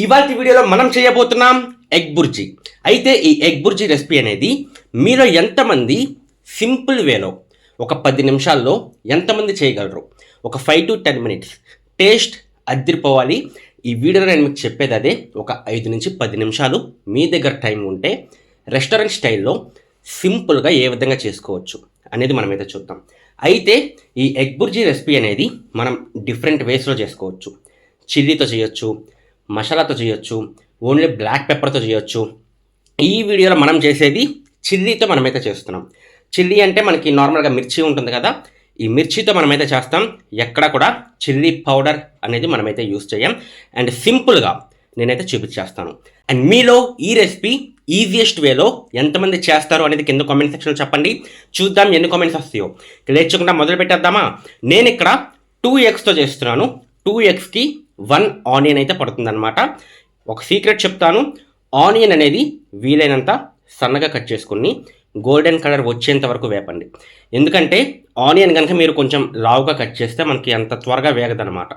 ఇవాళ వీడియోలో మనం చేయబోతున్నాం ఎగ్ బుర్జీ. అయితే ఈ ఎగ్ బుర్జీ రెసిపీ అనేది మీలో ఎంతమంది సింపుల్ వేలో ఒక 10 నిమిషాల్లో ఎంతమంది చేయగలరు? ఒక 5 to 10 మినిట్స్ టేస్ట్ అద్దిరిపోవాలి. ఈ వీడియోలో నేను మీకు చెప్పేది అదే. ఒక 5 నుంచి 10 నిమిషాలు మీ దగ్గర టైం ఉంటే రెస్టారెంట్ స్టైల్లో సింపుల్గా ఏ విధంగా చేసుకోవచ్చు అనేది మనమైతే చూద్దాం. అయితే ఈ ఎగ్ బుర్జీ రెసిపీ అనేది మనం డిఫరెంట్ వేస్లో చేసుకోవచ్చు. చిల్లీతో చేయొచ్చు, మసాలాతో చేయొచ్చు, ఓన్లీ బ్లాక్ పెప్పర్తో చేయొచ్చు. ఈ వీడియోలో మనం చేసేది చిల్లీతో మనమైతే చేస్తున్నాం. చిల్లీ అంటే మనకి నార్మల్గా మిర్చి ఉంటుంది కదా, ఈ మిర్చితో మనమైతే చేస్తాం. ఎక్కడ కూడా చిల్లీ పౌడర్ అనేది మనమైతే యూస్ చేయం. అండ్ సింపుల్గా నేనైతే చూపించేస్తాను. అండ్ మీలో ఈ రెసిపీ ఈజియెస్ట్ వేలో ఎంతమంది చేస్తారు అనేది కింద కామెంట్ సెక్షన్లో చెప్పండి. చూద్దాం ఎన్ని కామెంట్స్ వస్తాయో. లేచకుండా మొదలు పెట్టేద్దామా? నేను ఇక్కడ 2 eggsతో చేస్తున్నాను. 2 eggsకి 1 ఆనియన్ అయితే పడుతుందన్నమాట. ఒక సీక్రెట్ చెప్తాను, ఆనియన్ అనేది వీలైనంత సన్నగా కట్ చేసుకుని గోల్డెన్ కలర్ వచ్చేంత వరకు వేపండి. ఎందుకంటే ఆనియన్ కనుక మీరు కొంచెం లావుగా కట్ చేస్తే మనకి అంత త్వరగా వేగదనమాట.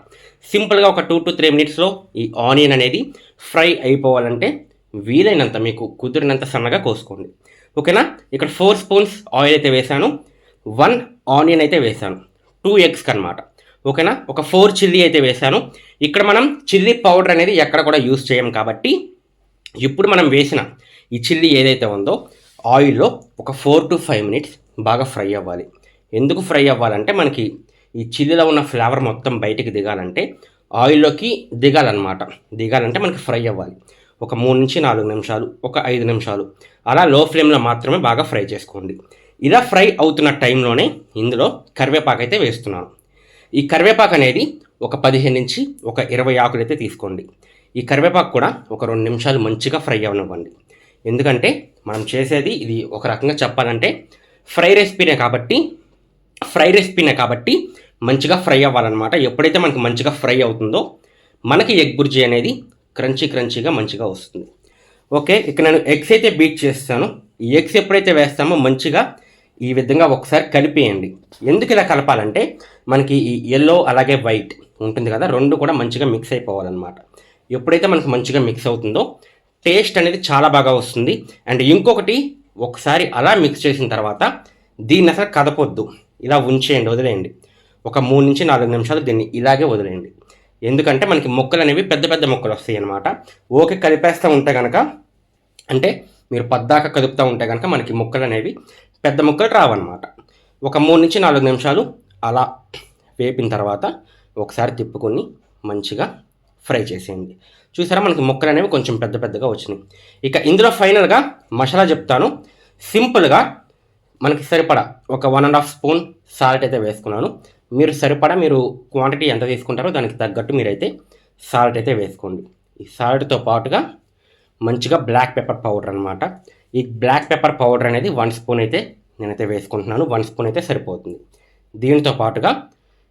సింపుల్గా ఒక 2 to 3 మినిట్స్లో ఈ ఆనియన్ అనేది ఫ్రై అయిపోవాలంటే వీలైనంత మీకు కుదిరినంత సన్నగా కోసుకోండి. ఓకేనా? ఇక్కడ 4 స్పూన్స్ ఆయిల్ అయితే వేసాను, 1 ఆనియన్ అయితే వేసాను, 2 eggsకి అనమాట. ఓకేనా? ఒక 4 చిల్లీ అయితే వేసాను. ఇక్కడ మనం చిల్లీ పౌడర్ అనేది ఎక్కడ కూడా యూస్ చేయం కాబట్టి ఇప్పుడు మనం వేసిన ఈ చిల్లీ ఏదైతే ఉందో ఆయిల్లో ఒక 4 to 5 మినిట్స్ బాగా ఫ్రై అవ్వాలి. ఎందుకు ఫ్రై అవ్వాలంటే మనకి ఈ చిల్లీలో ఉన్న ఫ్లేవర్ మొత్తం బయటికి దిగాలంటే ఆయిల్లోకి దిగాలంటే మనకి ఫ్రై అవ్వాలి. ఒక 3 నుంచి 4 నిమిషాలు, ఒక 5 నిమిషాలు అలా లో ఫ్లేమ్లో మాత్రమే బాగా ఫ్రై చేసుకోండి. ఇలా ఫ్రై అవుతున్న టైంలోనే ఇందులో కరివేపాకు అయితే వేస్తున్నాను. ఈ కరివేపాకు అనేది ఒక 15 నుంచి ఒక 20 ఆకులు అయితే తీసుకోండి. ఈ కరివేపాకు కూడా ఒక 2 నిమిషాలు మంచిగా ఫ్రై అవ్వనివ్వండి. ఎందుకంటే మనం చేసేది ఇది ఒక రకంగా చెప్పాలంటే ఫ్రై రెసిపీనే కాబట్టి మంచిగా ఫ్రై అవ్వాలన్నమాట. ఎప్పుడైతే మనకి మంచిగా ఫ్రై అవుతుందో మనకి ఎగ్ బుర్జీ అనేది క్రంచీగా మంచిగా వస్తుంది. ఓకే, ఇక్కడ నేను ఎగ్స్ అయితే బీట్ చేస్తాను. ఈ ఎగ్స్ ఎప్పుడైతే వేస్తామో మంచిగా ఈ విధంగా ఒకసారి కలిపేయండి. ఎందుకు ఇలా కలపాలంటే మనకి ఈ ఎల్లో అలాగే వైట్ ఉంటుంది కదా, 2 కూడా మంచిగా మిక్స్ అయిపోవాలన్నమాట. ఎప్పుడైతే మనకు మంచిగా మిక్స్ అవుతుందో టేస్ట్ అనేది చాలా బాగా వస్తుంది. అండ్ ఇంకొకటి, ఒకసారి అలా మిక్స్ చేసిన తర్వాత దీన్ని అసలు కదపొద్దు, ఇలా ఉంచేయండి, వదిలేయండి. ఒక 3 నుంచి 4 నిమిషాలు దీన్ని ఇలాగే వదిలేయండి. ఎందుకంటే మనకి ముక్కలు అనేవి పెద్ద ముక్కలు వస్తాయి అన్నమాట. ఓకే, కలిపేస్తూ ఉంటే కనుక, అంటే మీరు పద్దాక కదుపుతూ ఉంటే కనుక మనకి ముక్కలు అనేవి పెద్ద ముక్కలు రావన్నమాట. ఒక 3 నుంచి 4 నిమిషాలు అలా వేపిన తర్వాత ఒకసారి తిప్పుకొని మంచిగా ఫ్రై చేసేయండి. చూసారా, మనకి ముక్కలు అనేవి కొంచెం పెద్దగా వచ్చినాయి. ఇక ఇందులో ఫైనల్గా మసాలా చెప్తాను. సింపుల్గా మనకి సరిపడా ఒక 1.5 స్పూన్ సాల్ట్ అయితే వేసుకున్నాను. మీరు క్వాంటిటీ ఎంత తీసుకుంటారో దానికి తగ్గట్టు మీరైతే సాల్ట్ అయితే వేసుకోండి. ఈ సాల్ట్తో పాటుగా మంచిగా బ్లాక్ పెప్పర్ పౌడర్ అనమాట. ఈ బ్లాక్ పెప్పర్ పౌడర్ అనేది 1 స్పూన్ అయితే నేనైతే వేసుకుంటున్నాను. 1 స్పూన్ అయితే సరిపోతుంది. దీనితో పాటుగా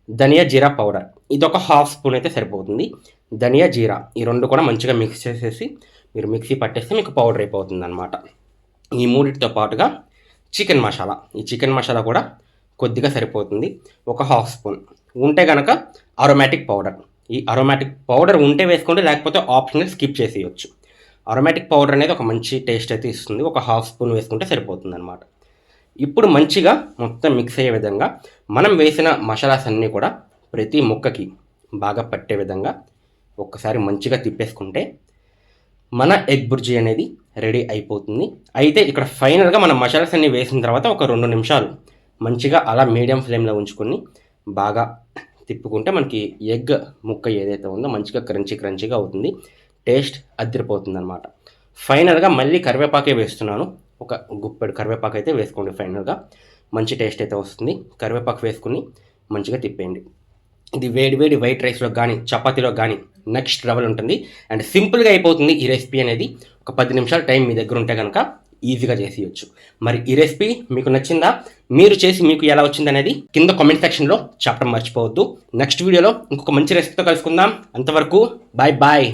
ధనియా జీరా పౌడర్, ఇది ఒక 1/2 స్పూన్ అయితే సరిపోతుంది. ధనియా జీరా ఈ 2 కూడా మంచిగా మిక్స్ చేసేసి మీరు మిక్సీ పట్టేస్తే మీకు పౌడర్ అయిపోతుంది అనమాట. ఈ 3టితో పాటుగా చికెన్ మసాలా, ఈ చికెన్ మసాలా కూడా కొద్దిగా సరిపోతుంది, ఒక 1/2 స్పూన్. ఉంటే కనుక అరోమాటిక్ పౌడర్, ఈ అరోమాటిక్ పౌడర్ ఉంటే వేసుకోండి, లేకపోతే ఆప్షనల్ స్కిప్ చేసేయచ్చు. అరోమాటిక్ పౌడర్ అనేది ఒక మంచి టేస్ట్ అయితే ఇస్తుంది. ఒక 1/2 స్పూన్ వేసుకుంటే సరిపోతుంది అనమాట. ఇప్పుడు మంచిగా మొత్తం మిక్స్ అయ్యే విధంగా మనం వేసిన మసాలాస్ అన్నీ కూడా ప్రతి ముక్కకి బాగా పట్టే విధంగా ఒక్కసారి మంచిగా తిప్పేసుకుంటే మన ఎగ్ బుర్జీ అనేది రెడీ అయిపోతుంది. అయితే ఇక్కడ ఫైనల్గా మనం మసాలాస్ అన్నీ వేసిన తర్వాత ఒక 2 నిమిషాలు మంచిగా అలా మీడియం ఫ్లేమ్లో ఉంచుకొని బాగా తిప్పుకుంటే మనకి ఎగ్ ముక్క ఏదైతే ఉందో మంచిగా క్రంచీగా అవుతుంది. టేస్ట్ అదిరిపోతుంది అనమాట. ఫైనల్గా మళ్ళీ కరివేపాకే వేస్తున్నాను. ఒక గుప్పెడు కరివేపాకు అయితే వేసుకోండి. ఫైనల్గా మంచి టేస్ట్ అయితే వస్తుంది. కరివేపాకు వేసుకుని మంచిగా తిప్పేయండి. ఇది వేడి వైట్ రైస్లో కానీ చపాతీలో కానీ నెక్స్ట్ లెవెల్ ఉంటుంది. అండ్ సింపుల్గా అయిపోతుంది ఈ రెసిపీ అనేది. ఒక 10 నిమిషాల టైం మీ దగ్గర ఉంటే కనుక ఈజీగా చేసేయచ్చు. మరి ఈ రెసిపీ మీకు నచ్చిందా? మీరు చేసి మీకు ఎలా వచ్చింది అనేది కింద కామెంట్ సెక్షన్లో చెప్పడం మర్చిపోవద్దు. నెక్స్ట్ వీడియోలో ఇంకొక మంచి రెసిపీతో కలుసుకుందాం. అంతవరకు బాయ్.